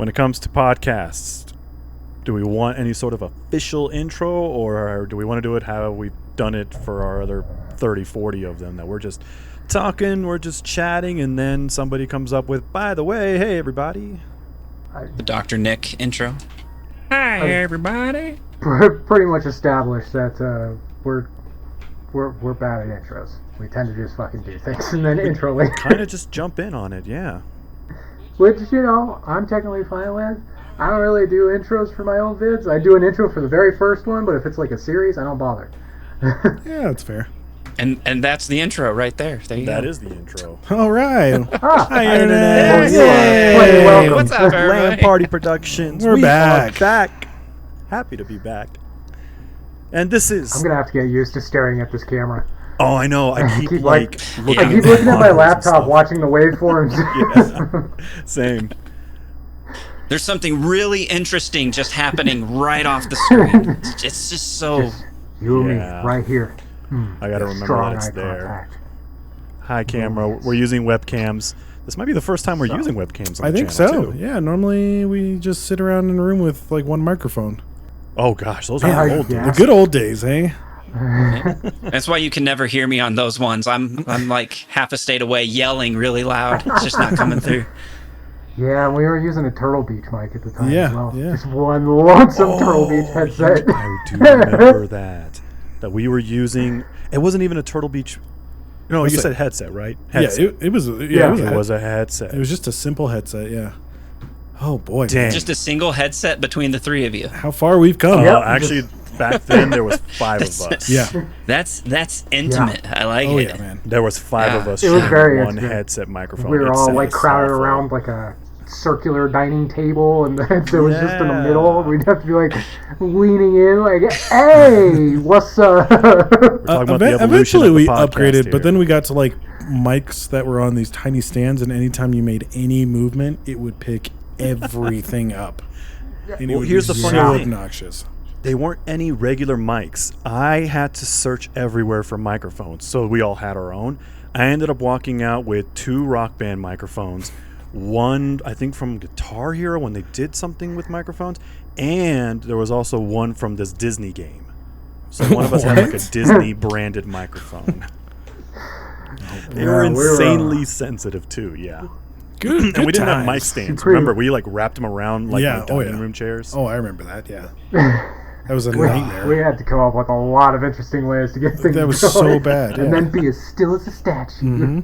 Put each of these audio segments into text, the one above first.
when it comes to podcasts, do we want any sort of official intro, or do we want to do it how we've done it for our other 30, 40 of them, that we're just talking, we're just chatting, and then somebody comes up with, by the way, hey, everybody. The Dr. Nick intro. Hi, everybody. Pretty much established that we're bad at intros. We tend to just fucking do things and then intro later. Kind of just jump in on it, yeah. Which, I'm technically fine with. I don't really do intros for my own vids. I do an intro for the very first one, but if it's like a series, I don't bother. Yeah, that's fair. And that's the intro right there. There you go. That is the intro. All right. Hi, Internet. Yay. Welcome. What's up, Lan everybody? Party Productions. We're We back. are back. Happy to be back. And this is... I'm gonna have to get used to staring at this camera. Oh, I know. I keep keep, looking I keep looking at my monitors and laptop, stuff. watching the waveforms. Yeah. Same. There's something really interesting just happening right off the screen. It's just so... You and Yeah. me, right here. I gotta remember Strong that it's eye there. contact. Hi, camera. We're using webcams. This might be the first time we're using webcams on I the think channel, so. too. Yeah, normally we just sit around in a room with like one microphone. Oh, gosh. Those are Yeah, old yeah. The days. good old days, eh? That's why you can never hear me on those ones. I'm like half a state away yelling really loud. It's just not coming through. Yeah, we were using a Turtle Beach mic at the time Yeah, as well. yeah. Just one lonesome Turtle Beach headset. I do remember that. That we were using... It wasn't even a Turtle Beach... No, you said headset, right? Headset. Yeah, it was. Yeah, It was a headset. It was just a simple headset. Yeah. Oh boy. Dang. Just a single headset between the three of you. How far we've come. Yep. Actually, back then, there was 5 of us. Yeah. That's intimate. I like Oh it. yeah, man. There was 5 of us It was sharing very one intimate. headset microphone. We were It's all like so crowded full. around like a circular dining table, and the headset was just in the middle. We'd have to be like leaning in, like, "Hey, what's up?" We're talking about the evolution Eventually of the we podcast upgraded, here. but then we got to like mics that were on these tiny stands, and anytime you made any movement, it would pick everything up. And it Well, would here's be the funny so thing. obnoxious. They weren't any regular mics. I had to search everywhere for microphones, so we all had our own. I ended up walking out with 2 Rock Band microphones, one I think from Guitar Hero when they did something with microphones, and there was also one from this Disney game. So one of us had like a What? Disney branded microphone. They were Yeah, we were, insanely sensitive too, yeah. Good. And we didn't have times. mic stands. Pretty- Remember, we like wrapped them around like Yeah, the oh, dining yeah. room chairs. Oh, I remember that. Yeah. That was a nightmare. We had to come up with a lot of interesting ways to get things That was going, so bad, and yeah. then be as still as a statue. Mm-hmm.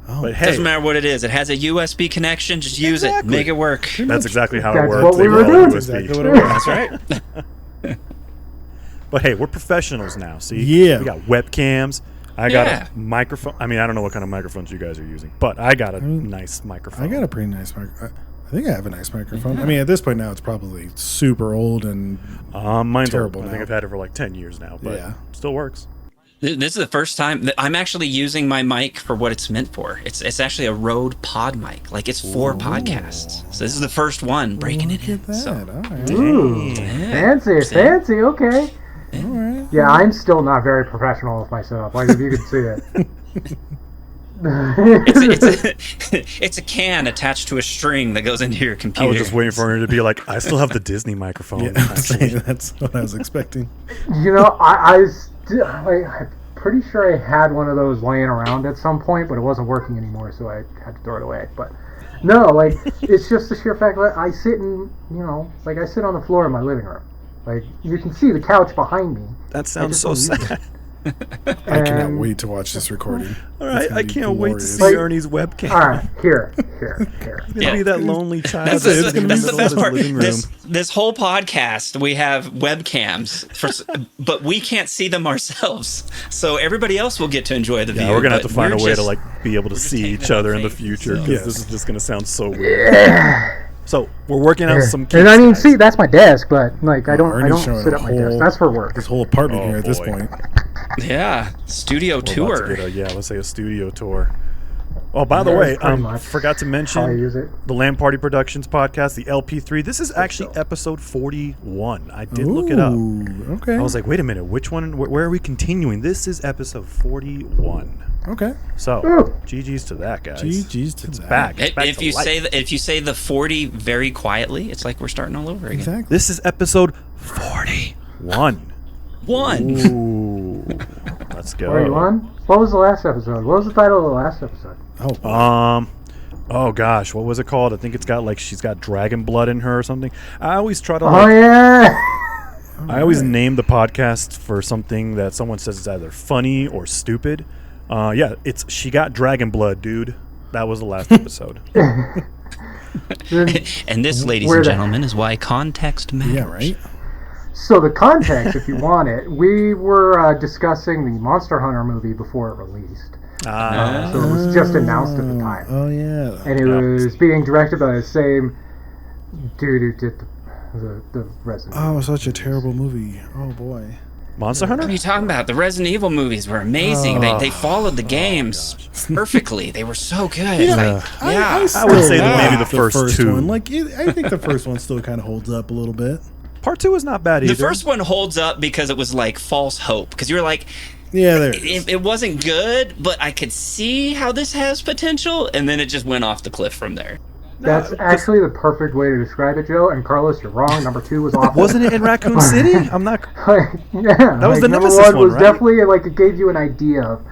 Oh, But hey, Doesn't matter what it is. It has a USB connection. Just use it. Make it work. that's exactly how it That's works. what we They were all doing. USB. exactly what it was. That's right. But hey, we're professionals now. See, Yeah. we got webcams. I got Yeah. a microphone. I mean, I don't know what kind of microphones you guys are using, but I got a nice microphone. I got a pretty nice microphone. I think I have a nice microphone. I mean, at this point now, it's probably super old and mine's terrible old. I think now. I've had it for like 10 years now, but Yeah. still works. This is the first time that I'm actually using my mic for what it's meant for. It's actually a Rode pod mic. Like, it's for podcasts. So this is the first one breaking it in. look at that. So, All right. Ooh, fancy, okay. All right. Yeah, I'm still not very professional with myself. Like, if you could see it. it's a can attached to a string that goes into your I computer. was just waiting for her to be like, I still have the Disney microphone. Yeah, actually. that's what I was expecting. I'm pretty sure I had one of those laying around at some point, but it wasn't working anymore, so I had to throw it away. But no, like, it's just the sheer fact that I sit I sit on the floor in my living room. Like, you can see the couch behind me. That sounds so just don't use sad. I cannot wait to watch this recording. All right, I can't wait to see Like- Ernie's webcam. All right, here. He's gonna be that lonely child. That's, that's the, sitting in that's the the middle best of his part. living room. This whole podcast, we have webcams, but we can't see them ourselves. So everybody else will get to enjoy the view. Yeah, we're gonna have but to find a we're way to just- like be able to see taking each it other on in the faith, future so- because Yes. this is just gonna sound so weird. So we're working out some. And I mean, kinks, see, guys. that's my desk, but like, I don't Ernie's showing sit a at my desk. whole- That's for work. This whole apartment Oh, here at this boy. point. Yeah, studio We're about to tour. get let's say a studio tour. Oh, by the Yeah, way, pretty much forgot to how I mention use it. the Lan Party Productions podcast, the LP3. This is actually episode 41. I did look it up. Ooh, okay. I was like, wait a minute, which one? Where are we continuing? This is episode 41. okay. So, Ooh. GG's to that, guys. GG's to It's that. back. It's back If to you life. say the 40 very quietly, it's like we're starting all over again. Exactly. This is episode 41. One. Ooh. Let's go. 41? What was the last episode? What was the title of the last episode? Oh, Oh gosh, what was it called? I think it's got she's got dragon blood in her or something. I always try to Oh, yeah. I always name the podcast for something that someone says is either funny or stupid. Yeah, it's She Got Dragon Blood, dude. That was the last episode. And this, ladies Where and the- gentlemen, is why context matters. yeah, right? So the context, if you want it, we were discussing the Monster Hunter movie before it released. So it was just announced at the time. Oh, yeah. And it was being directed by the same dude who did the Resident Evil. Oh, such a terrible movie. Oh, boy. Monster Hunter? What are you talking about? The Resident Evil movies were amazing. They followed the games perfectly. They were so good. Yeah, yeah. I would say still that maybe like the first two. one. I think the first one still kind of holds up a little bit. Part 2 is not bad either. The first one holds up because it was like false hope. Because you were like, Yeah, there it is. it wasn't good, but I could see how this has potential. And then it just went off the cliff from there. That's actually the perfect way to describe it, Joe. And Carlos, you're wrong. Number 2 was awful. Wasn't it in Raccoon City? I'm not. Yeah, That was the number Nemesis 1 one, was right? definitely like it gave you an idea of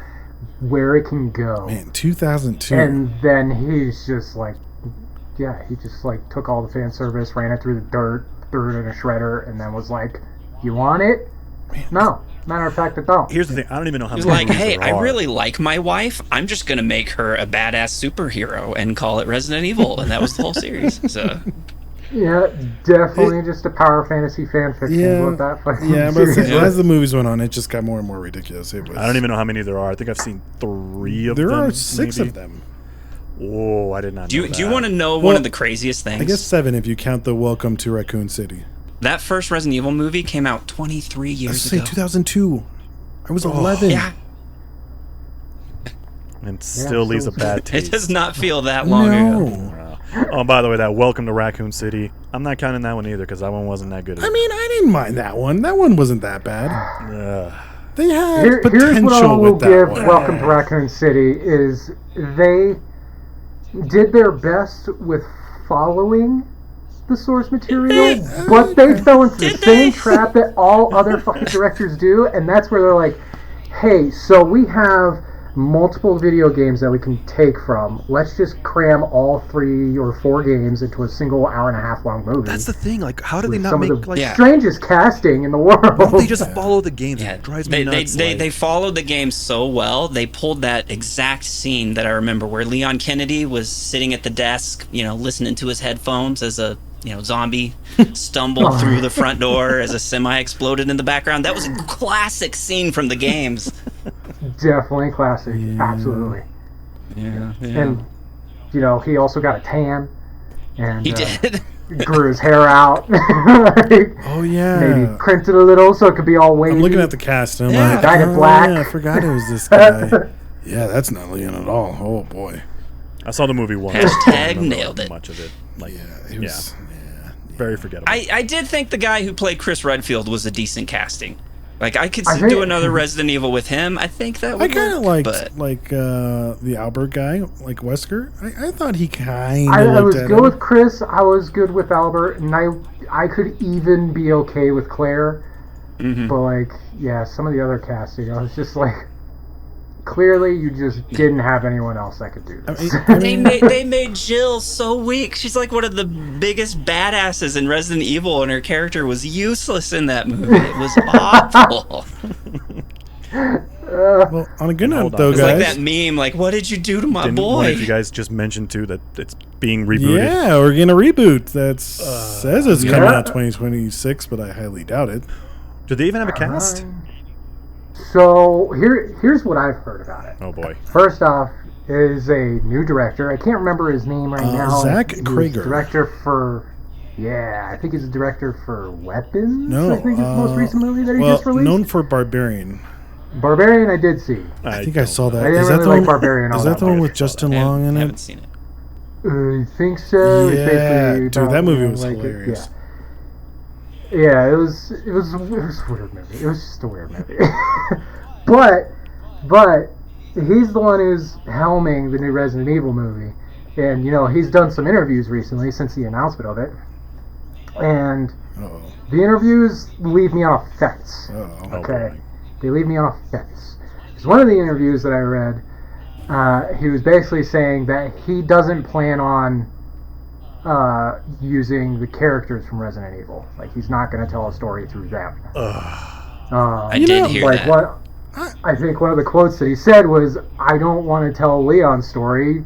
where it can go. Man, 2002. And then he's just like, yeah, he just like took all the fan service, ran it through the dirt, threw it in a shredder, and then was like, "You want it? No. Matter of fact, I don't." Here's the thing. I don't even know how He many was like, movies hey, there I are. really like my wife. I'm just going to make her a badass superhero and call it Resident Evil. And that was the whole series. So Yeah, definitely just a power fantasy fan fiction. Yeah, With that fucking yeah, but series. as the movies went on, it just got more and more ridiculous. It was. I don't even know how many there are. I think I've seen 3 of them. There are 6 maybe. of them. Whoa, I did not know do you that. want to know one of the craziest things? I guess 7 if you count the Welcome to Raccoon City. That first Resident Evil movie came out 23 I years say ago. 2002. I was 11. Yeah, And still leaves a bad it taste. does not feel that long ago. No. Oh, by the way, that Welcome to Raccoon City. I'm not counting that one either because that one wasn't that good. I mean, I didn't mind that one. That one wasn't that bad. They had Here's what I potential will with that give one. Welcome to Raccoon City is they did their best with following the source material, but they fell into the same trap that all other fucking directors do, and that's where they're like, hey, so we have multiple video games that we can take from. Let's just cram all 3 or 4 games into a single hour-and-a-half long movie. That's the thing. Like, how did they with not some make of the like? Yeah. strangest casting in the world. Why don't they just follow the games? Yeah, It drives me nuts. they followed the game so well. They pulled that exact scene that I remember where Leon Kennedy was sitting at the desk, listening to his headphones as a zombie stumbled through the front door as a semi exploded in the background. That was a classic scene from the games. Definitely classic. Absolutely. Yeah, And, he also got a tan. And he did. grew his hair out. Like, Oh, yeah. maybe crimped it a little so it could be all wavy. I'm looking at the cast and I'm Yeah. like, Dyed it oh, black. yeah, I forgot it was this guy. Yeah, that's not Leon at all. Oh, boy. I saw the movie once. Hashtag I don't remember nailed it. Much of it. Like, Yeah, it was. very forgettable. I did think the guy who played Chris Redfield was a decent casting. Like, I could I think- do another Resident Evil with him. I think that I would kind of work, liked but the Albert guy, like Wesker. I thought he kind I of was looked at good him. with Chris. I was good with Albert. And I could even be okay with Claire. Mm-hmm. But, some of the other casting, I was just like, clearly you just didn't have anyone else that could do this. they made Jill so weak. She's like one of the biggest badasses in Resident Evil, and her character was useless in that movie. It was awful. Well, on a good note, Hold on. though, It's guys. like that meme, like, what did you do to my Didn't one boy? of you guys just mentioned too that it's being rebooted? Yeah, we're getting a reboot that says it's coming yeah. out 2026, but I highly doubt it. Do they even have a cast? So here's what I've heard about it. Oh boy. First off, is a new director. I can't remember his name right now. Zach He was Krager. Director for, I think he's a director for Weapons. No, I think is the most recent movie that he well, just released. known for Barbarian. Barbarian I did see. I think I saw that. I didn't Is that really the like one? Barbarian all Is that that the one much. with Justin I Long in haven't it? seen it. I think so. It's Yeah, basically dude, about, that movie you know, was like, hilarious. Yeah, it was a weird movie. It was just a weird movie. but he's the one who's helming the new Resident Evil movie, and you know he's done some interviews recently since the announcement of it, and Uh-oh. the interviews leave me on a fence. Uh-oh. Okay, they leave me on a fence. Because one of the interviews that I read, he was basically saying that he doesn't plan on using the characters from Resident Evil. Like, he's not going to tell a story through them. I did hear like that. I think one of the quotes that he said was, "I don't want to tell Leon's story.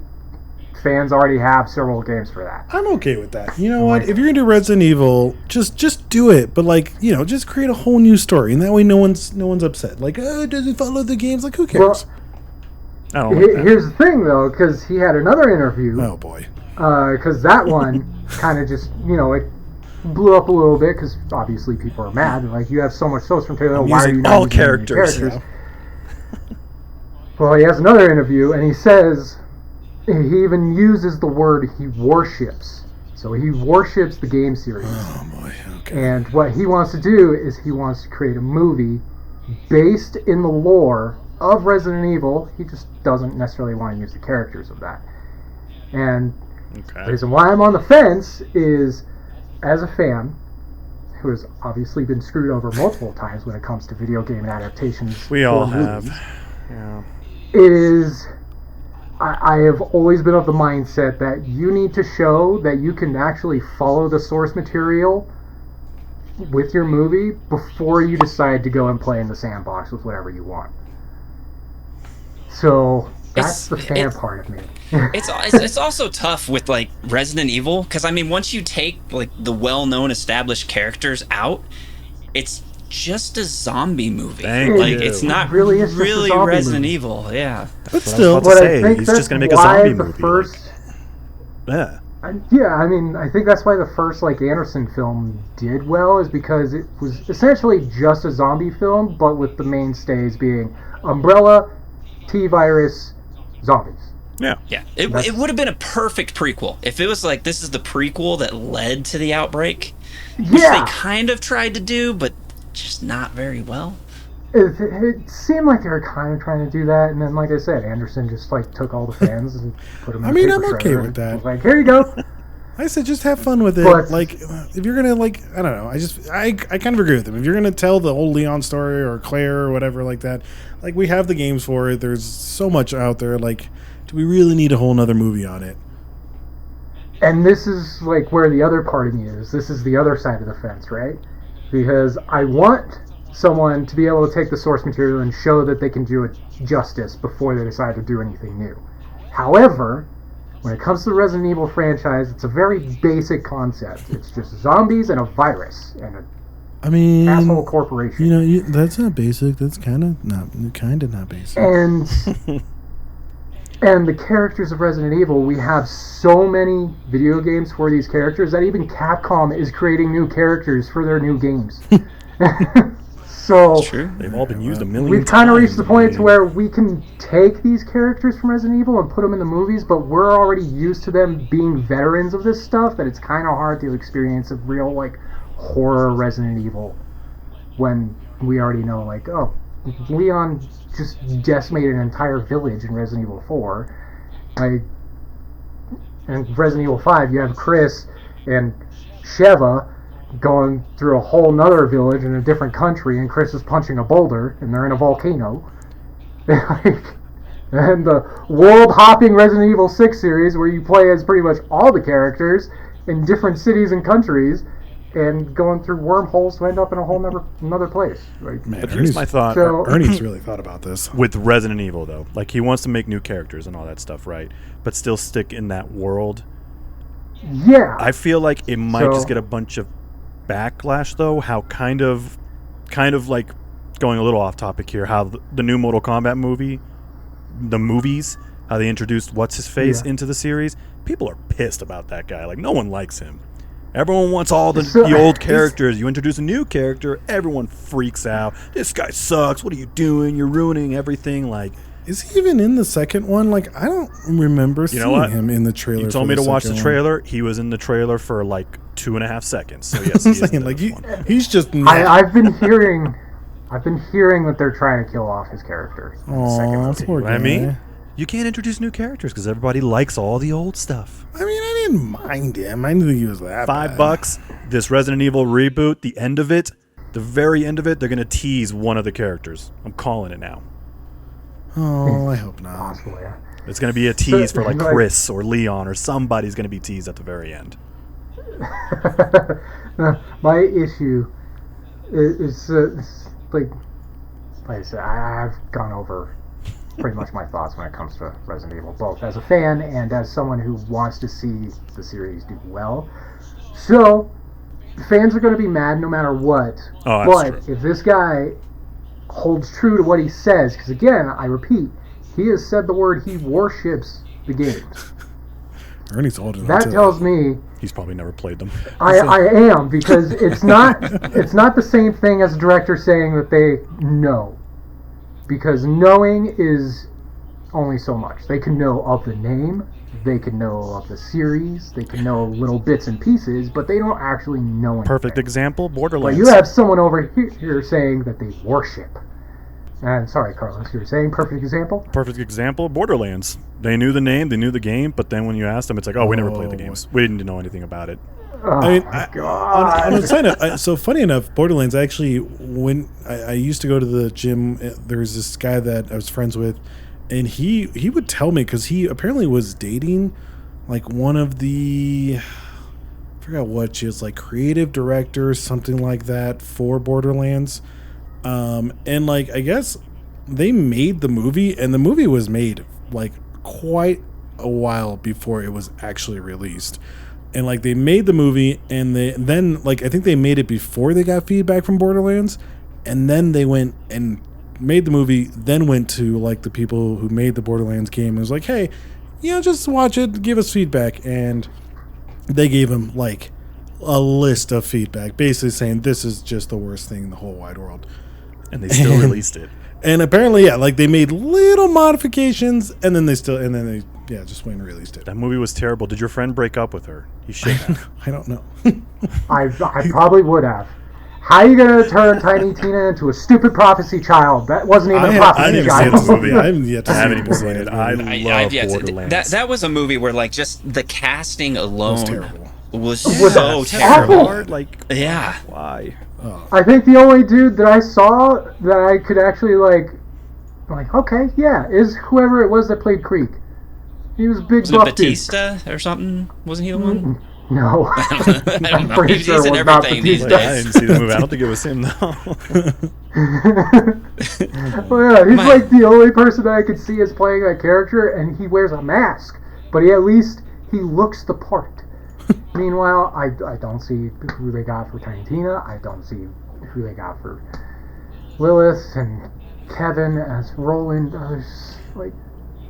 Fans already have several games for that." I'm okay with that. You know what? If you're gonna do Resident Evil, just do it. But like, you know, just create a whole new story, and that way no one's upset. Like, it doesn't follow the games. Like, who cares? I don't like that. Here's the thing, though, because he had another interview. Oh boy. Because that one kind of just, you know, it blew up a little bit because obviously people are mad. They're like, you have so much source material. Why are you not all using any characters? characters? Well, he has another interview, and he says he even uses the word he worships. So he worships the game series. Oh boy. Okay. And what he wants to do is he wants to create a movie based in the lore of Resident Evil. He just doesn't necessarily want to use the characters of that. And the reason why I'm on the fence is, as a fan who has obviously been screwed over multiple times when it comes to video game adaptations, We all for have. movies, Yeah. is I have always been of the mindset that you need to show that you can actually follow the source material with your movie before you decide to go and play in the sandbox with whatever you want. So that's the fan part of me. It's also tough with like Resident Evil, because I mean, once you take like the well-known established characters out, it's just a zombie movie. Thank like you. it's not It really is just a really zombie Resident movie. Evil. Yeah. But still, What I was about to I say, think he's that's just gonna make a why zombie the movie. first, Yeah. yeah, I mean, I think that's why the first like Anderson film did well, is because it was essentially just a zombie film, but with the mainstays being Umbrella, T-Virus, zombies. Yeah. Yeah. It would have been a perfect prequel if it was like this is the prequel that led to the outbreak, which Yeah, they kind of tried to do, but just not very well. it seemed like they were kind of trying to do that, and then, like I said, Anderson just like took all the fans and put them in I mean, a I'm paper okay shredder with and that. was like, here you go. I said just have fun with it. But- Like, if you're gonna like, I don't know. I kind of agree with him. If you're gonna tell the whole Leon story or Claire or whatever like that, like we have the games for it. There's so much out there. Like, do we really need a whole nother movie on it? And this is like where the other part of me is. This is the other side of the fence, right? Because I want someone to be able to take the source material and show that they can do it justice before they decide to do anything new. However, when it comes to the Resident Evil franchise, it's a very basic concept. It's just zombies and a virus and an I mean, asshole corporation. you know, that's not basic. That's kind of not basic. And and the characters of Resident Evil, we have so many video games for these characters that even Capcom is creating new characters for their new games. So True. They've all been used a million we've times. kind of reached the point to where we can take these characters from Resident Evil and put them in the movies, but we're already used to them being veterans of this stuff, that it's kind of hard to experience a real like horror Resident Evil when we already know, like, oh, Leon just decimated an entire village in Resident Evil 4. Like, and Resident Evil 5, you have Chris and Sheva going through a whole nother village in a different country, and Chris is punching a boulder, and they're in a volcano. And the world-hopping Resident Evil 6 series, where you play as pretty much all the characters in different cities and countries, and going through wormholes to end up in a whole another place. Like, Man, But here's my thought. So- Ernie's really thought about this. With Resident Evil, though, like he wants to make new characters and all that stuff, right? But still stick in that world. yeah. I feel like it might So- just get a bunch of backlash, though. How kind of like going a little off topic here. How the new Mortal Kombat movie, the movies, how they introduced what's his face Yeah. into the series. People are pissed about that guy. Like no one likes him. Everyone wants all the old characters. You introduce a new character, everyone freaks out. This guy sucks. What are you doing? You're ruining everything. Like, is he even in the second one? Like, I don't remember seeing him in the trailer. You told me to watch the trailer. He was in the trailer for like 2.5 seconds. So yes, he's just. I've been hearing that they're trying to kill off his character. Oh, poor guy. I mean, you can't introduce new characters because everybody likes all the old stuff. I mean, I didn't mind him. I didn't think he was that bad. $5. This Resident Evil reboot, the end of it, the very end of it, they're gonna tease one of the characters. I'm calling it now. Oh, I hope not. Possibly, yeah. It's going to be a tease for like Chris or Leon or somebody's going to be teased at the very end. My issue is like I said, I've gone over pretty much my thoughts when it comes to Resident Evil, both as a fan and as someone who wants to see the series do well. So, fans are going to be mad no matter what. Oh, but that's true. if this guy holds true to what he says, because again, I repeat, he has said the word he worships the games. Ernie's older than that tells me he's probably never played them. I am, because it's not the same thing as a director saying that they know, because knowing is only so much. They can know of the name, they can know of the series, they can know little bits and pieces, but they don't actually know anything. Perfect example, Borderlands. But you have someone over here saying that they worship. And sorry, Carlos, you were saying perfect example? Perfect example, Borderlands. They knew the name, they knew the game, but then when you asked them, it's like, oh, we never played the games. We didn't know anything about it. Oh, I mean, my God. on a side note, so funny enough, Borderlands, actually, when I used to go to the gym, there was this guy that I was friends with, and he would tell me, because he apparently was dating like one of the, I forgot what she was, like creative director, something like that, for Borderlands. And like, I guess they made the movie, and the movie was made like quite a while before it was actually released. And like, they made the movie, and then like, I think they made it before they got feedback from Borderlands, and then they went and made the movie, then went to like the people who made the Borderlands game and was like, hey, just watch it, give us feedback. And they gave him like a list of feedback, basically saying this is just the worst thing in the whole wide world. And they still released it. And apparently, yeah, like they made little modifications, and then they just went and released it. That movie was terrible. Did your friend break up with her? He should have. I don't know. I probably would have. How are you going to turn Tiny Tina into a stupid prophecy child? That wasn't even a prophecy child. I haven't seen this movie. I haven't yet to see even seen it. I love Borderlands. That was a movie where like just the casting alone was terrible. Was so terrible. Hard, like, yeah. Why? I think the only dude that I saw that I could actually like, okay, yeah, is whoever it was that played Creek. He was a big buff dude. Batista or something? Wasn't he the one? No. I don't know. Pretty He's sure in it was not everything these Batista. days. I didn't see the movie. I don't think it was him, though. Well, yeah, he's like the only person that I could see as playing that character, and he wears a mask, but at least he looks the part. Meanwhile, I don't see who they got for Tiny Tina. I don't see who they got for Lilith and Kevin as Roland.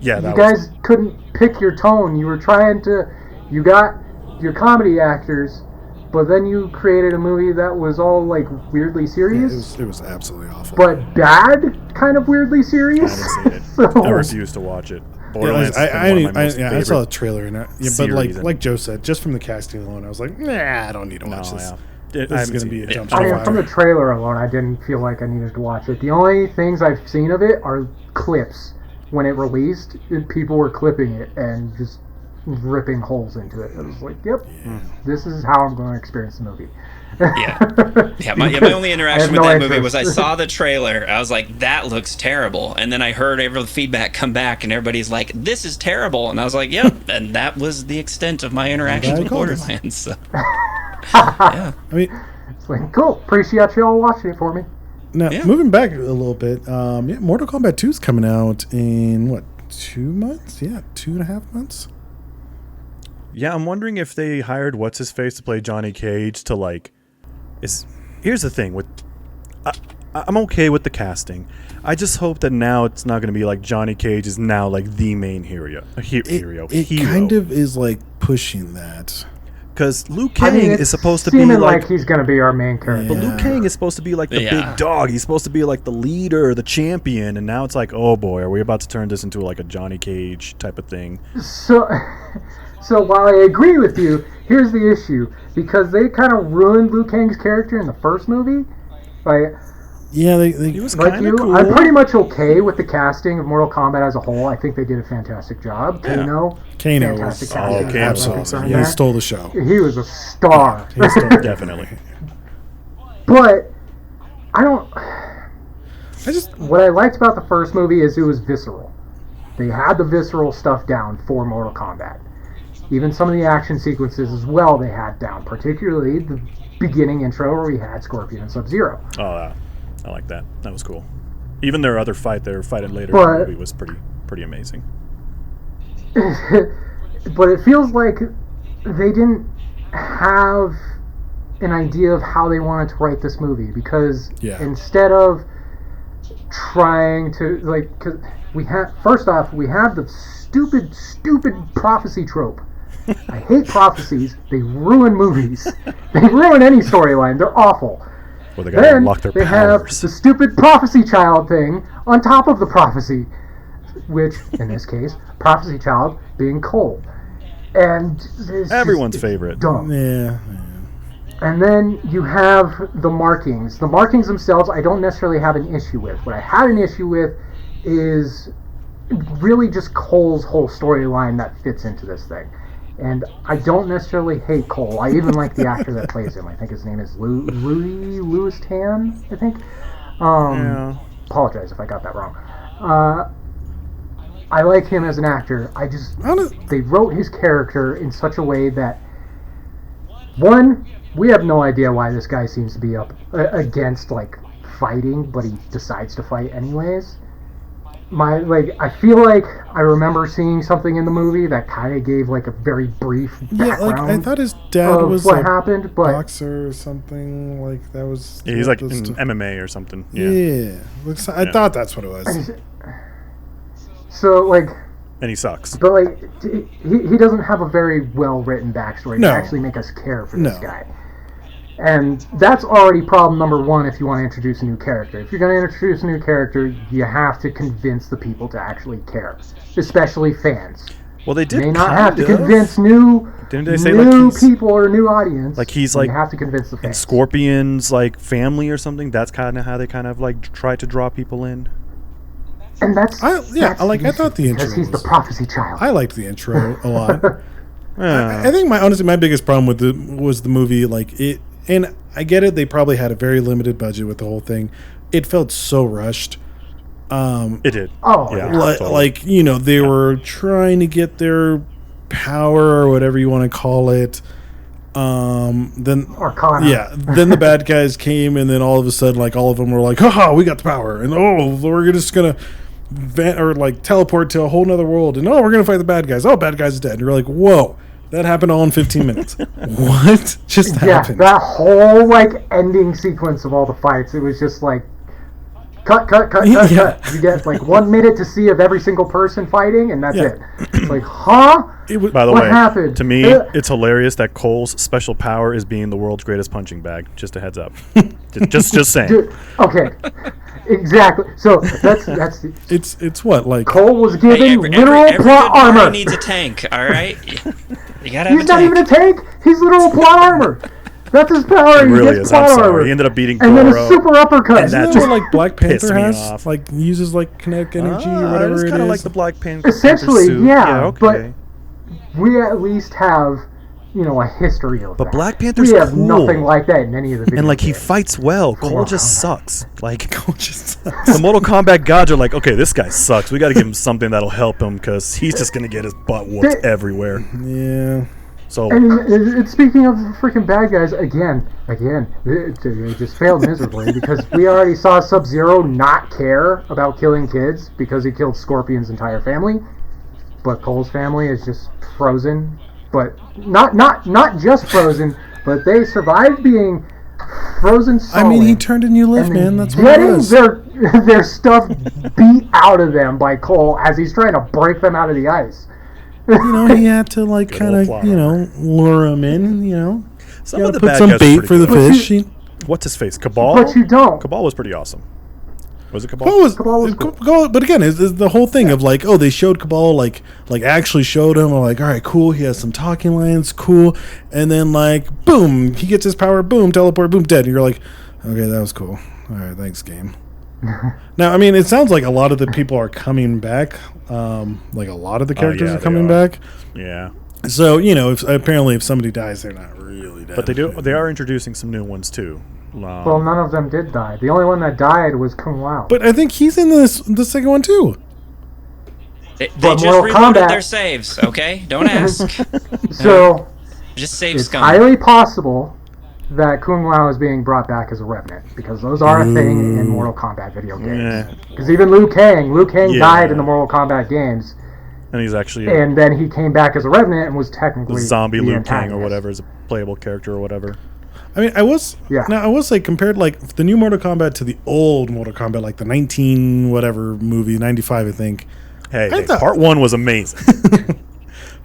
Yeah, you guys couldn't pick your tone. You were trying to. You got your comedy actors, but then you created a movie that was all like weirdly serious. It was absolutely awful. But bad, kind of weirdly serious. I haven't seen it. I refuse to watch it. Borderlands I saw a trailer and but like Joe said, just from the casting alone, I was like, nah, I don't need to watch this. Yeah. This is going to be a dumpster fire. From the trailer alone, I didn't feel like I needed to watch it. The only things I've seen of it are clips. When it released, people were clipping it and just ripping holes into it. It was like, yep, this is how I'm going to experience the movie. My only interaction with that movie was I saw the trailer. I was like, that looks terrible. And then I heard the feedback come back, and everybody's like, this is terrible. And I was like, yep. And that was the extent of my interactions with Borderlands. So. I mean, it's like, cool. Appreciate you all watching it for me. Now, moving back a little bit, Mortal Kombat 2 is coming out in, 2 months? Yeah, 2.5 months? Yeah, I'm wondering if they hired What's-His-Face to play Johnny Cage to, here's the thing. I'm okay with the casting. I just hope that now it's not going to be like Johnny Cage is now, the main hero. It kind of is, pushing that. Because Liu I Kang mean, is it's supposed to be seeming like he's going to be our main character. But Liu Kang is supposed to be like the Yeah. big dog. He's supposed to be like the leader, the champion, and now it's like, oh boy, are we about to turn this into like a Johnny Cage type of thing? So, so while I agree with you, here's the issue. Because they kind of ruined Liu Kang's character in the first movie. Like, Yeah, He was like kind of you, cool. I'm pretty much okay with the casting of Mortal Kombat as a whole. I think they did a fantastic job. Kano was fantastic casting. Kano absolutely. was awesome. He there. stole the show. He was a star. He stole Definitely. But I don't. I just What I liked about the first movie is it was visceral. They had the visceral stuff down for Mortal Kombat. Even some of the action sequences as well they had down, particularly the beginning intro where we had Scorpion and Sub-Zero. Oh, I like that. That was cool. Even their other fight they were fighting later in But- the movie was pretty amazing. But it feels like they didn't have an idea of how they wanted to write this movie because Yeah. instead of trying to like, cause we have first off we have the stupid prophecy trope. I hate prophecies. They ruin movies. They ruin any storyline. They're awful. Well, they gotta Then unlock their they have powers. the stupid prophecy child thing on top of the prophecy, which in this case, prophecy child being Cole, and it's Everyone's just, it's favorite. dumb. yeah. And then you have the markings. The markings themselves, I don't necessarily have an issue with. What I had an issue with is really just Cole's whole storyline that fits into this thing. And I don't necessarily hate Cole. I even like the actor that plays him. I think his name is Louis Tan, I think. Yeah. Apologize if I got that wrong. I like him as an actor. They wrote his character in such a way that, one, we have no idea why this guy seems to be up against like fighting, but he decides to fight anyways. I feel like I remember seeing something in the movie that kind of gave like a very brief background. I thought his dad of was what a happened, but boxer or something. Like that was. Yeah, he's like in this stuff. MMA or something. Yeah. Yeah. I thought that's what it was. so like. And he sucks. But like, he doesn't have a very well written backstory No. to actually make us care for this No. guy. And that's already problem number one if you want to introduce a new character. If you're going to introduce a new character, you have to convince the people to actually care, especially fans. Well, they You did may not kind have to of. convince new Didn't they say like new he's people or new audience. like he's but like you have to convince the in fans. Scorpion's like family or something? That's kind of how they kind of like try to draw people in. And that's I thought the because intro he's the was- prophecy child. I liked the intro a lot. Yeah. I think my biggest problem with was the movie. Like it, and I get it. They probably had a very limited budget with the whole thing. It felt so rushed. It did. Oh, Yeah. yeah. Totally. Like they were trying to get their power or whatever you want to call it. Then Or Connor. yeah, then the bad guys came, and then all of a sudden, like all of them were like, "Haha, we got the power!" And we're just gonna teleport to a whole nother world, and we're gonna fight the bad guys. Oh, bad guys is dead. And you're like, "Whoa, that happened all in 15 minutes. What just Yeah, happened?" that whole like ending sequence of all the fights, it was just like cut. Yeah. You get like 1 minute to see of every single person fighting, and that's Yeah. it. It's like, huh? It was, By the What way, happened? to me, Uh, it's hilarious that Cole's special power is being the world's greatest punching bag. Just a heads up. just saying. Dude, okay, exactly. So that's it's what like Cole was given Hey, every literal good plot party armor. needs a tank. All right, you gotta have He's a not tank. even a tank. He's literal plot armor. That's his power. It He really gets is. I'm plot sorry. armor. He ended up beating And then a Goro. super uppercut. And that Isn't that just what like Black pissed Panther me has? off. Like uses like kinetic energy or whatever It's it kind of is. like the Black Panther. Essentially, suit. yeah, Okay. we at least have, a history of But that. Black Panther's We have cool. nothing like that in any of the videos. And like he fights well. Cole on. just sucks. Like Just- the Mortal Kombat gods are like, okay, this guy sucks. We got to give him something that'll help him because he's just gonna get his butt whooped They- everywhere. yeah. So And speaking of freaking bad guys, again, they just failed miserably because we already saw Sub-Zero not care about killing kids because he killed Scorpion's entire family, but Cole's family is just frozen. But not just frozen, but they survived being frozen solid. I mean, he turned a new leaf, and man. That's what it getting was. their stuff beat out of them by Cole as he's trying to break them out of the ice. he had to like Good kind old of plot lure him in. Some You of gotta the put bad some guys bait were for the pretty fish. What's his face? Cabal. But you don't. Cabal was pretty awesome. Was it Cabal? Cabal was cool. But again, it's the whole thing of like, they showed Cabal like actually showed him. I'm like, all right, cool. He has some talking lines, cool. And then like, boom, he gets his power. Boom, teleport. Boom, dead. And you're like, okay, that was cool. All right, thanks, game. Now, I mean, it sounds like a lot of the people are coming back. Like a lot of the characters are coming back. Yeah. So if somebody dies, they're not really dead. But they are introducing some new ones too. Well, none of them did die. The only one that died was Kung Lao. But I think he's in the second one too. They But just Mortal reloaded Kombat- their saves, okay? Don't ask. So Just save it's scum. highly possible that Kung Lao is being brought back as a revenant, because those are a thing in Mortal Kombat video games. Because even Liu Kang died in the Mortal Kombat games, And he's actually and then he came back as a revenant and was technically the zombie the Liu Kang antagonist. or whatever is a playable character or whatever. I mean, I will say compared like the new Mortal Kombat to the old Mortal Kombat, like the 19 whatever movie, 95 I think. Hey, part 1 was amazing.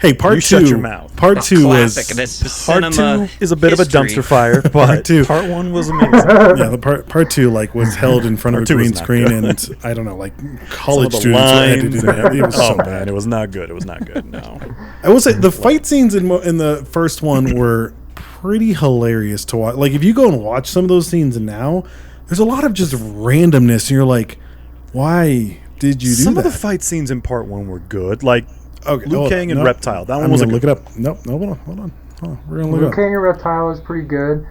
Hey, part You 2. shut your mouth. Part 2 Classic. was That's Part cinema 2 is a bit of a history. dumpster fire, but Part two. part 1 was amazing. yeah, the part 2 like was held in front of a Part two was green not screen good. and I don't know, like college Some of the students had to do lines. that. It was Oh so man, bad. it was not good. It was not good. No. I will say the fight scenes in the first one were pretty hilarious to watch. Like if you go and watch some of those scenes now, there's a lot of just randomness and you're like, why did you do Some that? of the fight scenes in part 1 were good, like Okay, Liu hold Kang on. and No, Reptile. That one I'm was a gonna good look it up. Nope, no, hold on. We're gonna look Liu it up. Kang and Reptile is pretty good.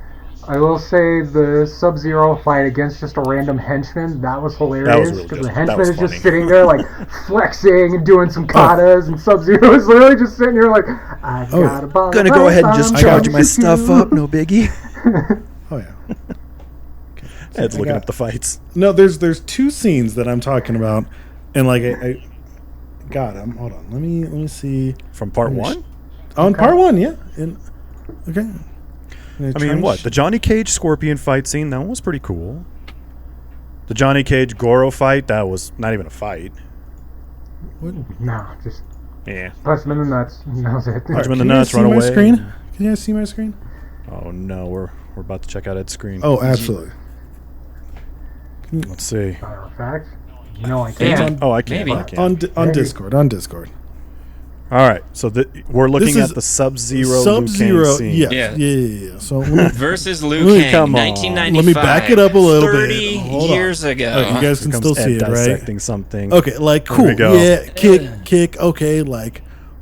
I will say the Sub-Zero fight against just a random henchman, that was hilarious. really Because good. the That henchman was is just funny. sitting there like flexing and doing some katas, and Sub-Zero is literally just sitting here like, I got a bomb. Gonna go ahead and just I charge got my stuff up, no biggie. Oh yeah. Ed's looking got- up the fights. No, there's 2 scenes that I'm talking about, and like I got them. Hold on, let me see. From part 1? On part 1, yeah. Okay. I mean, what? The Johnny Cage Scorpion fight scene, that one was pretty cool. The Johnny Cage Goro fight, that was not even a fight. No, just Yeah. punch him in the nuts. That was it. Punch him in the Can you guys nuts, see run my away. screen? Can you guys see my screen? Oh no, we're about to check out Ed's screen. Oh, absolutely. Let's see. Matter of fact, no, I Yeah. can't. Oh, I can't. Maybe. I can't. On Maybe. Discord. On Discord. All right, so we're looking This at is the Sub-Zero Sub-Zero. Liu Kang scene. Yeah. Yeah. So let me, Versus Liu Really, Kang, come on. 1995. Let me back it up a little bit. 30 Hold on. years ago. oh, you guys Here can comes still see Ed it, right? dissecting something. Okay, like There cool. we go. Yeah, kick. Okay, like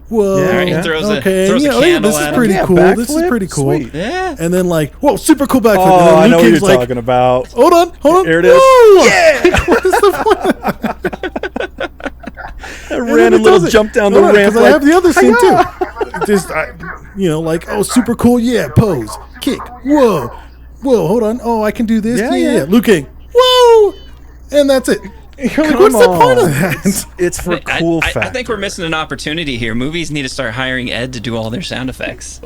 whoa. Yeah, he throws a- okay, throws a yeah, candle this is at him. pretty Yeah, cool. This is backflip? pretty cool. Sweet. Yeah. And then like, whoa, super cool backflip. Oh, and I then know Liu what you're Kang's like, talking about. hold on. Here it is. Woo! Yeah! What is the point? A And then random it little does it. jump down the Hold on, ramp. 'cause I Like, have the other scene too. Just like, oh, super cool. Yeah, pose, kick. Whoa, hold on. Oh, I can do this. Yeah. Liu Kang. Whoa, and that's it. You're like, what's the point of that? it's for cool I factor. think we're missing an opportunity here. Movies need to start hiring Ed to do all their sound effects.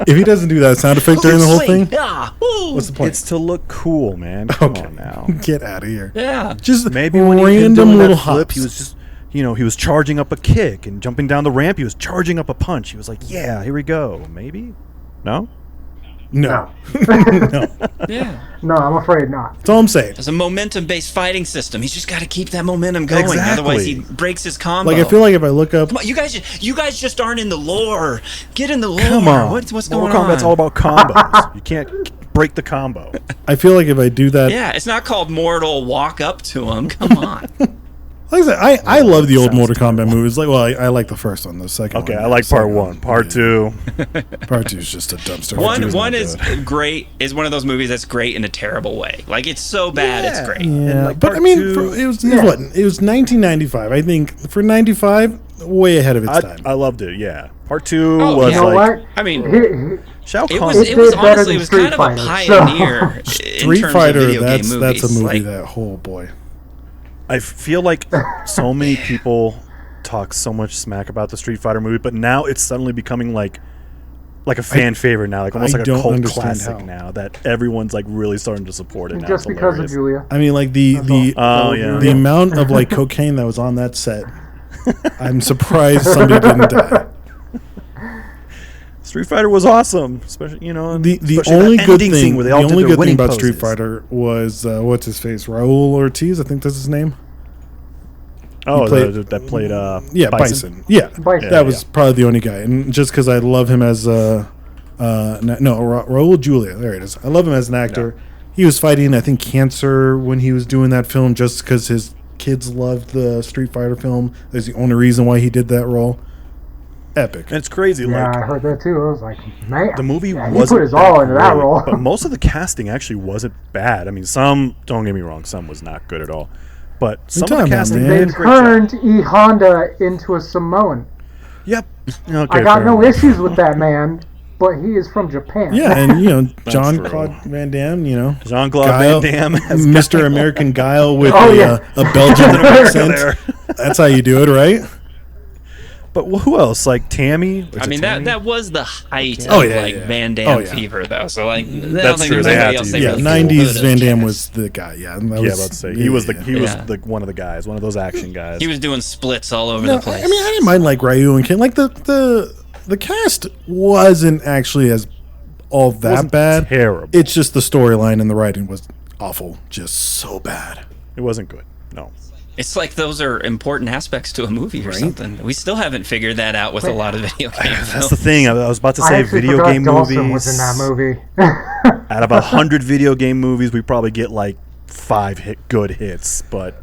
If he doesn't do that sound effect during the whole thing, Yeah. Woo. what's the point? It's to look cool, man. Come on now. Get out of here. Yeah. Just Maybe when he hit random doing little that flip, hops. he was just, he was charging up a kick and jumping down the ramp. He was charging up a punch. He was like, yeah, here we go. Maybe? No? no. No. Yeah. No, I'm afraid not. That's all I'm saying. There's a momentum-based fighting system. He's just got to keep that momentum going. Exactly. Otherwise, he breaks his combo. Like I feel like if I look up, Come on, you guys just aren't in the lore. Get in the lore. Come on. What's Mortal going on? Kombat's all about combos. You can't break the combo. I feel like if I do that, Yeah, it's not called mortal walk up to him. Come on. like I said, I love the old Mortal Kombat movies. Like, well, I like the first one. The second Okay, one, I like part second 1. Part 2. Part 2 is just a dumpster. Part two One not is good. great. Is one of those movies that's great in a terrible way. Like it's so bad, it's great. Yeah, like but I part mean, two- it was what? It was 1995. I think for 95, way ahead of its time. I loved it, yeah. Part 2 Oh, was yeah. You know like... what? I mean, Shao It Kahn. was It did better honestly than it was Street kind of a Fighter, so- pioneer in Street terms Fighter, of video game movies. that's a movie Like, that, oh boy. I feel like so many people talk so much smack about the Street Fighter movie, but now it's suddenly becoming like a fan favorite now, like almost I like a don't cult understand classic how. now that everyone's like really starting to support it now. just It's because of hilarious. Julia. I mean, like the Oh, yeah. the amount of like cocaine that was on that set I'm surprised somebody didn't die. Street Fighter was awesome, especially The especially only that good ending thing scene where they all did their winning about Street poses. Fighter was what's his face, Raul Ortiz, I think that's his name. Oh, played- that played Bison. Yeah, Bison. that was probably the only guy, and just because I love him as Raul Julia, there it is. I love him as an actor. He was fighting, I think, cancer when he was doing that film, just because his kids loved the Street Fighter film. That's the only reason why he did that role. Epic. And it's crazy. Yeah, Like I heard that too. I was like, man, the movie yeah, he wasn't put his all into that great, role. but most of the casting actually wasn't bad. I mean, some, don't get me wrong, some was not good at all, but some of the talking about, casting man? They did a great job. turned E Honda into a Samoan. Yep. Okay, I got fair no enough. issues with that man, but he is from Japan. Yeah, and John true. Claude Van Damme, Jean-Claude Guile, Van Damme as Mr. American Guile with Oh, yeah. a Belgian accent. there. That's how you do it, right? But who else? Like Tammy? I mean, that was the height Oh, of yeah, like yeah. Van Damme Oh, yeah. fever, though. So like, I don't That's think true. there's They anybody had to else use they that. Yeah, really 90s could've Van Damme cast. was the guy. Yeah, that Yeah, was, let's say he was Yeah. one of the guys, one of those action guys. He was doing splits all over No, the place. I mean, I didn't mind like Ryu and Ken. Like the cast wasn't actually as all that Wasn't bad. terrible. It's just the storyline and the writing was awful, just so bad. It wasn't good. No. It's like those are important aspects to a movie or something. We still haven't figured that out with a lot of video games. That's the thing. I was about to I say actually video forgot game Dawson movies. was in that movie. Out of 100 video game movies, we probably get like 5 good hits, but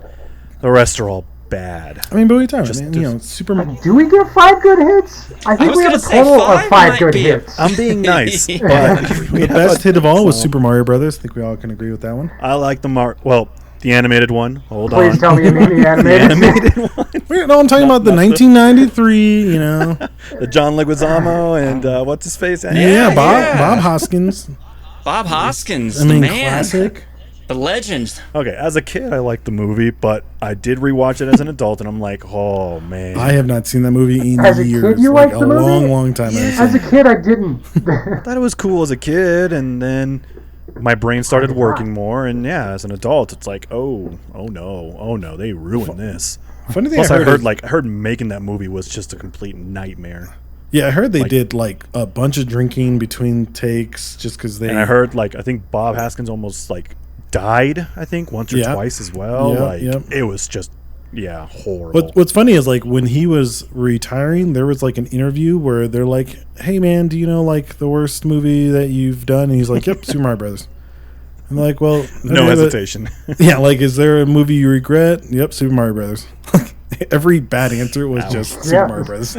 the rest are all bad. I mean, but what are you talking Just- about, man? Superman. Do we get 5 good hits? I think was we have gonna a say total five of 5 might good be a- hits. I'm being nice, but The best hit of all was Super Mario Brothers. I think we all can agree with that one. I like the animated one. Hold Please on. tell me you mean the The animated. animated one. Wait, no, I'm talking about the 1993. The John Leguizamo and what's his face? Yeah, Bob yeah. Hoskins. Bob Hoskins, I mean, the man, classic. the legend. Okay, as a kid, I liked the movie, but I did rewatch it as an adult, and I'm like, oh man. I have not seen that movie in As a kid, years. you like liked a the movie? long time. I haven't As seen a kid, I didn't. thought it was cool as a kid, and then my brain started working more, and yeah, as an adult, it's like, oh no, they ruined this. it. Funny thing Plus, I heard, I heard making that movie was just a complete nightmare. yeah, I heard they like- did like a bunch of drinking between takes just because they. And I heard I think Bob Haskins almost died, I think, once or Yeah. twice as well. Yeah, It was just horrible. What's funny is when he was retiring, there was an interview where they're like, "Hey man, do you know the worst movie that you've done?" And he's like, "Yep, Super Mario Brothers." And they're like, "Well, No okay, but- hesitation. Yeah, is there a movie you regret?" Yep, Super Mario Brothers. Every bad answer was just Super Yeah. Mario Brothers.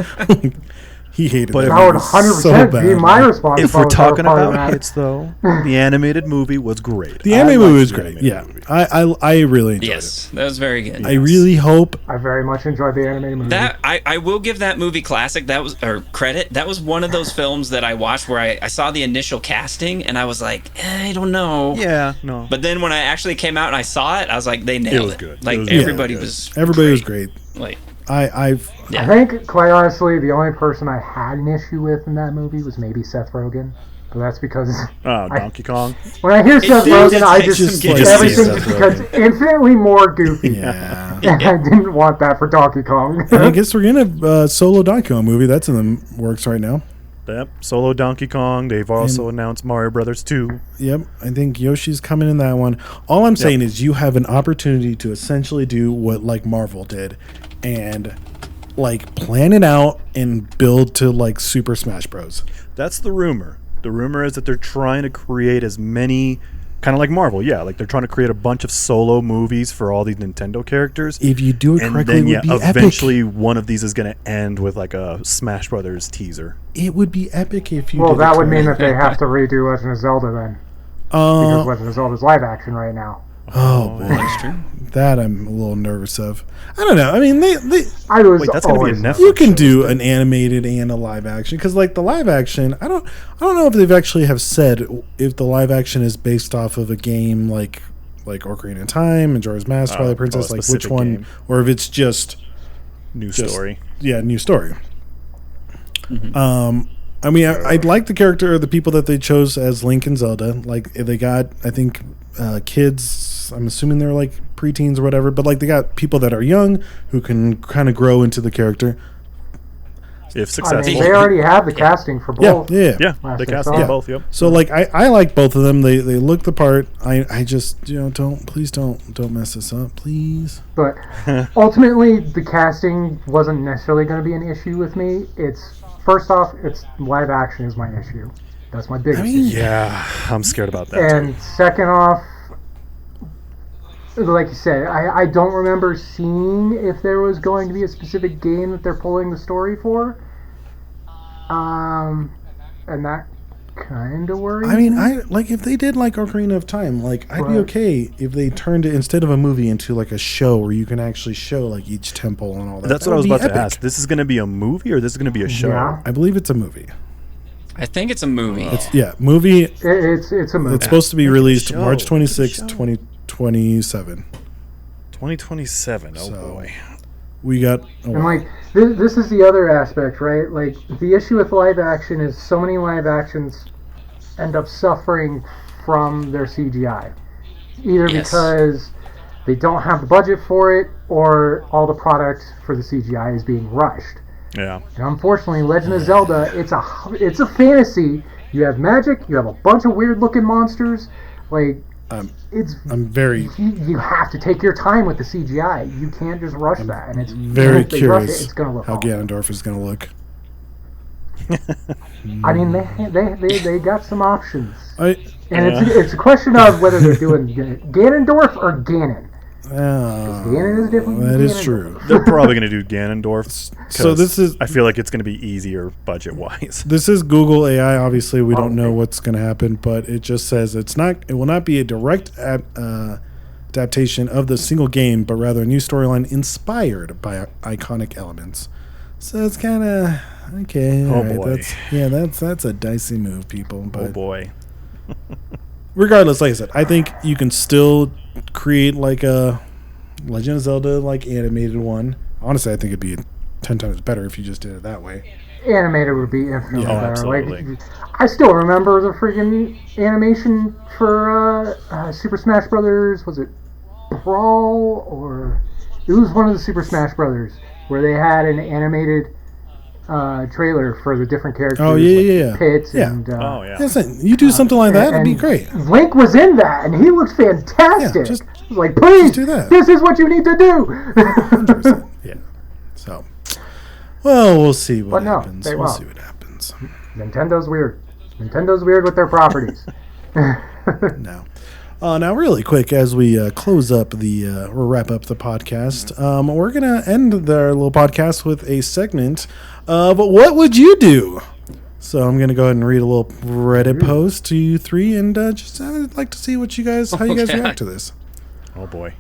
He hated But that if- That would movie 100% so be bad. my response. If I we're was talking part of about that. hits, though, the animated movie was great. The I anime liked movie was the great. animated Yeah, movie. I really enjoyed Yes, that was very good. it. I really hope. I very much enjoyed the animated movie. That I will give that movie classic. That was or credit. That was one of those films that I watched where I saw the initial casting and I was like, I don't know. Yeah, no. But then when I actually came out and I saw it, I was like, they nailed it. was good. Like It was everybody really good. was. Everybody was great. Like I've yeah. I think, quite honestly, the only person I had an issue with in that movie was maybe Seth Rogen. But that's because Donkey Kong. when I hear Seth did Rogen, I take just some everything Seth just becomes infinitely more goofy. yeah. And I didn't want that for Donkey Kong. And I guess we're gonna solo Donkey Kong movie. That's in the works right now. Yep, solo Donkey Kong. They've also announced Mario Brothers 2. Yep, I think Yoshi's coming in that one. All I'm saying is you have an opportunity to essentially do what Marvel did, and plan it out and build to Super Smash Bros. That's the rumor. The rumor is that they're trying to create as many, kind of like Marvel, yeah. They're trying to create a bunch of solo movies for all these Nintendo characters. If you do it And correctly, then, it would be eventually one of these is going to end with a Smash Brothers teaser. epic. It would be epic if you. Well, did that it would mean that correctly. they have to redo Legend of Zelda then. Because Uh, Legend of Zelda's live action right now. oh, boy. That's true. That I'm a little nervous of. I don't know. I mean, they I was Wait, that's gonna be a always Netflix you can show, do isn't an animated and a live action because the live action I don't know if they've actually have said if the live action is based off of a game like Ocarina of Time, Majora's Mask, Twilight Princess, a which specific one, game. or if it's just New story. new story. I mean, I like the character of the people that they chose as Link and Zelda. Like, they got, I think, kids. I'm assuming they're like preteens or whatever. But like, they got people that are young who can kind of grow into the character. If I successful. mean, they already have the casting for both. Yeah, Last they I cast saw. them both. Yep. So like, I like both of them. They look the part. I just please don't mess this up, please. But ultimately, the casting wasn't necessarily going to be an issue with me. It's first off, it's live action is my issue. That's my biggest issue. Yeah, I'm scared about that. And second off, like you said, I don't remember seeing if there was going to be a specific game that they're pulling the story for. And that kind of worries I mean, me. I like if they did like Ocarina of Time, like I'd be okay if they turned it instead of a movie into like a show where you can actually show like each temple and all that. That's That what I was would be about to epic. ask. This is going to be a movie or this is going to be a show? Yeah. I believe it's a movie. I think it's a movie. Movie. It's a movie. It's supposed to be released show. March It's 26, a show. 2027. 2027. Oh So- boy. We got. And like this is the other aspect, right? Like the issue with live action is so many live actions end up suffering from their CGI, either Yes. because they don't have the budget for it, or all the product for the CGI is being rushed. Yeah. And unfortunately, Legend of Zelda, it's a fantasy. You have magic, you have a bunch of weird looking monsters. Like I'm very, you have to take your time with the CGI. You can't just rush that. And it's very if they rush curious it's gonna look how awful. Ganondorf is going to look. I mean, they got some options, I. and it's a question of whether they're doing Ganondorf or Ganon. Ganon is different. That from is Ganondorf. true. They're probably going to do Ganondorf. So this is- I feel like it's going to be easier budget wise. This is Google AI. Obviously, we don't know what's going to happen, but it just says it will not be a direct adaptation of the single game, but rather a new storyline inspired by iconic elements. So it's kind of okay. Oh, all right, boy. That's a dicey move, people. But Oh boy. regardless, like I said, I think you can still create like a Legend of Zelda like animated one. Honestly, I think it'd be 10 times better if you just did it that way. Animated would be infinitely Yeah, better. absolutely. Like, I still remember the freaking animation for Super Smash Brothers. Was it Brawl or it was one of the Super Smash Brothers where they had an animated trailer for the different characters. Oh, yeah. Pits Yeah. and Oh yeah. Listen, you do something like that, it'd be and great. Link was in that, and he looks fantastic. Yeah, just like, please, do that. this is what you need to do. 100%. Yeah. So, well, we'll see what But no, happens. they We'll won't. see what happens. Nintendo Nintendow's weird with their properties. Now, now, really quick, as we close up or wrap up the podcast, we're gonna end our little podcast with a segment of what would you do? So I'm gonna go ahead and read a little Reddit post to you three, and just I'd like to see how you guys Okay. react to this. Oh boy.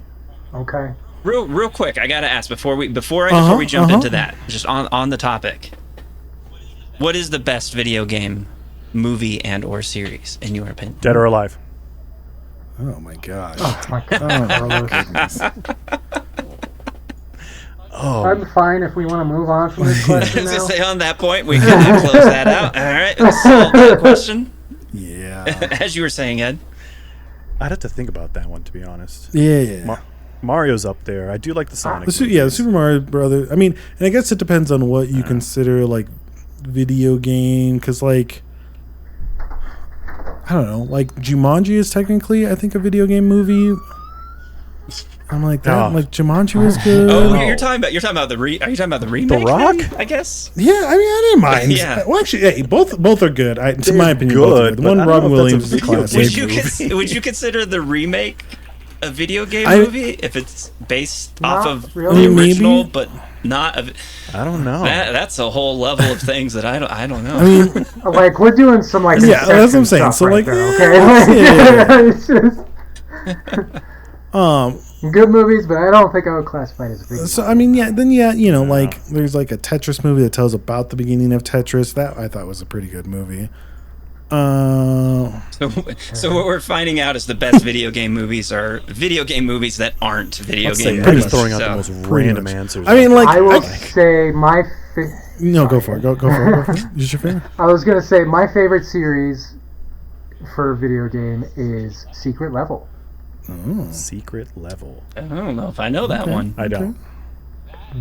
Okay. Real quick, I gotta ask before we jump into that, just on the topic. What is the best video game, movie, and or series in your opinion? Dead or alive? Oh my gosh! Oh my God. Oh goodness! I'm fine if we want to move on from this question As I now. say on that point, we can close that out. All right, let's solve that question. Yeah, As you were saying, Ed. I'd have to think about that one, to be honest. yeah. Mario's up there. I do like the Sonic. The movies. Super Mario Brothers. I mean, and I guess it depends on what you consider like video game, because like I don't know, like Jumanji is technically I think a video game movie. I'm like that. Oh. Like Jumanji was good. Oh, you're talking about the are you talking about the remake? Rock? maybe, I guess. Yeah, I mean I didn't mind. Yeah. Well, actually, hey, both are good. To my opinion, both are good, The but one I don't Robin know if that's Williams a is a video classic. game. Would you consider the remake a video game I- movie if it's based off Not of really. the original, Maybe. but not of I don't know. that's a whole level of things that I don't know. I mean, Like, we're doing some, like, Yeah, that's what I'm saying. Inception So, stuff like, right yeah, there, okay? It's just good movies, but I don't think I would classify it as a video. so I mean, you know, like there's like a Tetris movie that tells about the beginning of Tetris. That I thought was a pretty good movie. So what we're finding out is the best video game movies are video game movies that aren't video Let's game say movies. Ed is throwing out the most Pretty random much. answers. I mean, like I will say my No, go for it. Go for it. Is your favorite? I was gonna say my favorite series for a video game is Secret Level. Oh. Secret Level. I don't know if I know that one. I don't.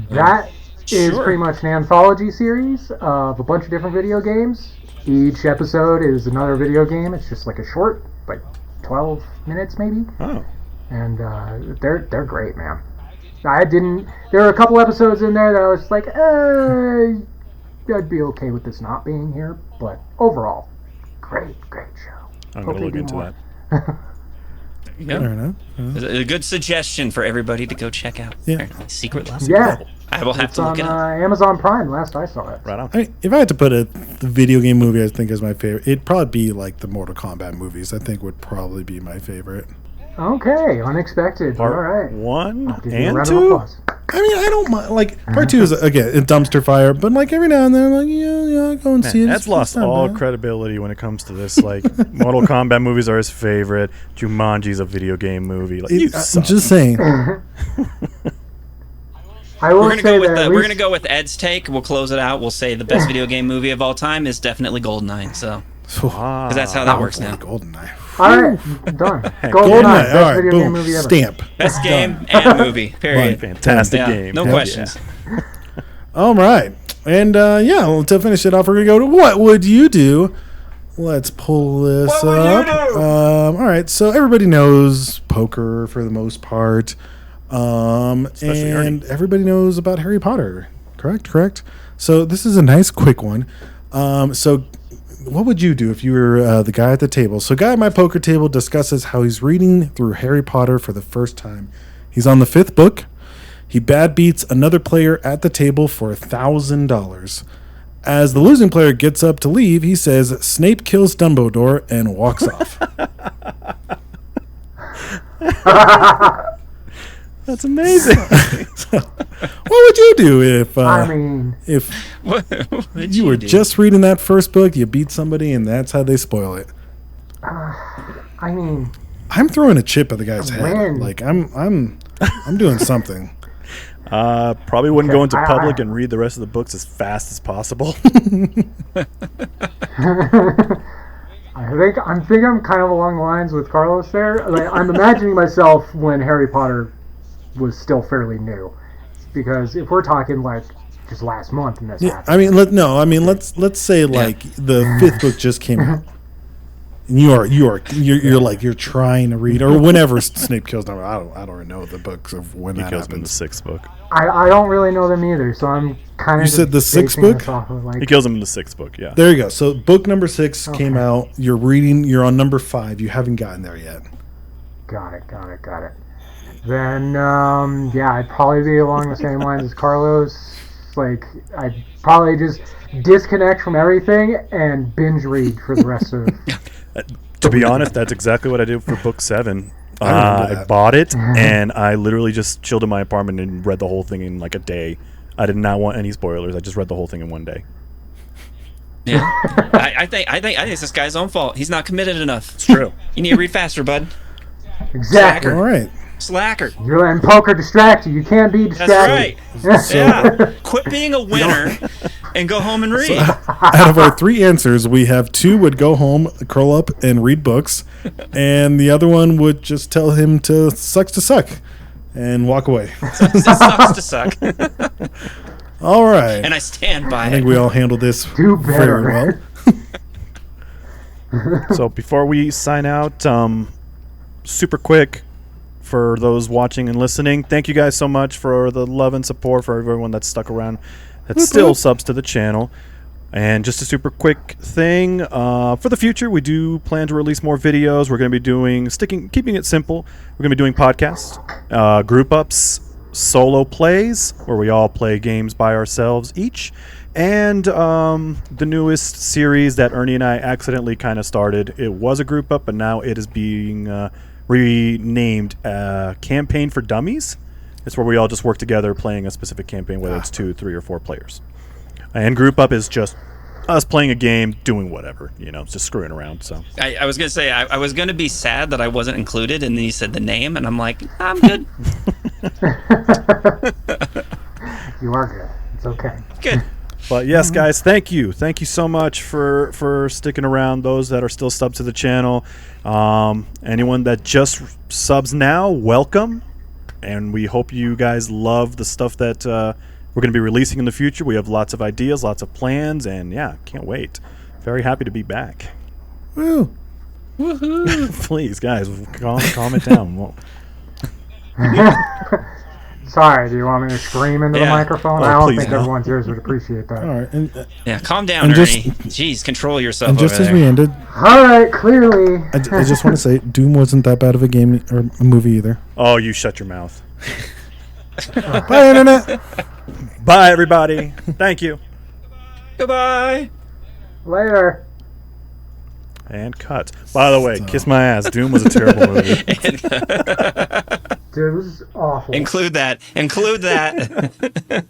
That is Sure. pretty much an anthology series of a bunch of different video games. Each episode is another video game. It's just like a short, like 12 minutes maybe, Oh. and they're great, man. There were a couple episodes in there that I was like, I'd be okay with this not being here, but overall, great show. I'm Hope going to they look do into more. that. Yeah. Fair enough. It's a good suggestion for everybody to go check out. Yeah. Secret Level. Yeah, I will have it's to look on it up. Amazon Prime. Last I saw it. Right on. I mean, if I had to put the video game movie I think is my favorite, it'd probably be like the Mortal Kombat movies. I think would probably be my favorite. Okay, unexpected. All Part right. 1 I'll give you a and round of 2? applause. I mean, I don't mind. Like part 2 is again a dumpster fire, but like every now and then, I'm like yeah, go and see it. That's It's lost not all bad. credibility when it comes to this. Like, Mortal Kombat movies are his favorite. Jumanji's a video game movie. Like, you I'm suck. just saying. I will We're gonna say go with that at we're least- gonna go with Ed's take. We'll close it out. We'll say the best video game movie of all time is definitely GoldenEye. So Ah. 'cause that's how that works now. GoldenEye. All right, done. GoldenEye. GoldenEye, best All right, video game boom. movie ever. Stamp. Best game and movie. Period. Fantastic Yeah, game. no Heck questions. yeah. All right, and well, to finish it off, we're gonna go to what would you do? Let's pull this What would you up. do? All right, so everybody knows poker for the most part, Especially and Ernie. everybody knows about Harry Potter. Correct. So this is a nice quick one. So what would you do if you were the guy at the table? So guy at my poker table discusses how he's reading through Harry Potter for the first time. He's on the 5th book. He bad beats another player at the table for $1,000. As the losing player gets up to leave, he says, "Snape kills Dumbledore," and walks off. That's amazing. What would you do if I mean, if What would you were do? just reading that first book, you beat somebody, and that's how they spoil it? I mean, I'm throwing a chip at the guy's head. When? Like I'm doing something. Probably wouldn't Okay, go into I- public and read the rest of the books as fast as possible. I think I'm kind of along the lines with Carlos there. Like, I'm imagining myself when Harry Potter was still fairly new, because if we're talking like just last month and this Yeah, happened, I mean, let's say like the 5th book just came out. And you're trying to read, or whenever Snape kills Dumbledore. I don't know the books of when He that kills him in the happens. 6th book. I don't really know them either, so I'm kind of. You said the sixth book? He kills him in the 6th book, yeah. There you go. So book number 6 came Okay. out. You're reading. You're on number 5. You haven't gotten there yet. Got it. Then, yeah, I'd probably be along the same lines as Carlos. Like, I'd probably just disconnect from everything and binge read for the rest of. To be honest, that's exactly what I did for book 7. I remember I that. bought it, and I literally just chilled in my apartment and read the whole thing in like a day. I did not want any spoilers. I just read the whole thing in one day. Yeah. I think it's this guy's own fault. He's not committed enough. It's true. You need to read faster, bud. Exactly. All right. Slacker. You're letting poker distract you. You can't be That's distracted. right. Yeah. Quit being a winner and go home and read. Out of our 3 answers, we have 2 would go home, curl up, and read books, and the other one would just tell him to suck and walk away. It sucks to suck. All right. And I stand by I think it. we all handled this Do better. very well. So before we sign out, super quick for those watching and listening, thank you guys so much for the love and support, for everyone that's stuck around, that still subs to the channel. And just a super quick thing, for the future, we do plan to release more videos. We're going to be keeping it simple. We're going to be doing podcasts, group ups, solo plays, where we all play games by ourselves each, and the newest series that Ernie and I accidentally kind of started. It was a group up, but now it is being renamed Campaign for Dummies. It's where we all just work together playing a specific campaign, whether it's 2, 3, or 4 players. And group up is just us playing a game, doing whatever, just screwing around. So I was going to say, I was going to be sad that I wasn't included, and then you said the name, and I'm like, I'm good. You are good. It's okay. Good. But yes, guys, thank you so much for sticking around. Those that are still subbed to the channel, anyone that just subs now, welcome, and we hope you guys love the stuff that we're going to be releasing in the future. We have lots of ideas, lots of plans, and yeah, can't wait. Very happy to be back. Woo! Woohoo! Please, guys, calm it down. Sorry, do you want me to scream into the Yeah. microphone? Oh, I don't please think no. everyone's ears would appreciate that. All right, and Yeah, calm down, And Ernie. just- Jeez, control yourself just over as there. we ended, All right, clearly. I just want to say Doom wasn't that bad of a game or a movie either. Oh, you shut your mouth. Bye, internet. Bye, everybody. Thank you. Goodbye. Later. And cut. By the way, kiss my ass. Doom was a terrible movie. Dude, this is awful. Include that. Include that.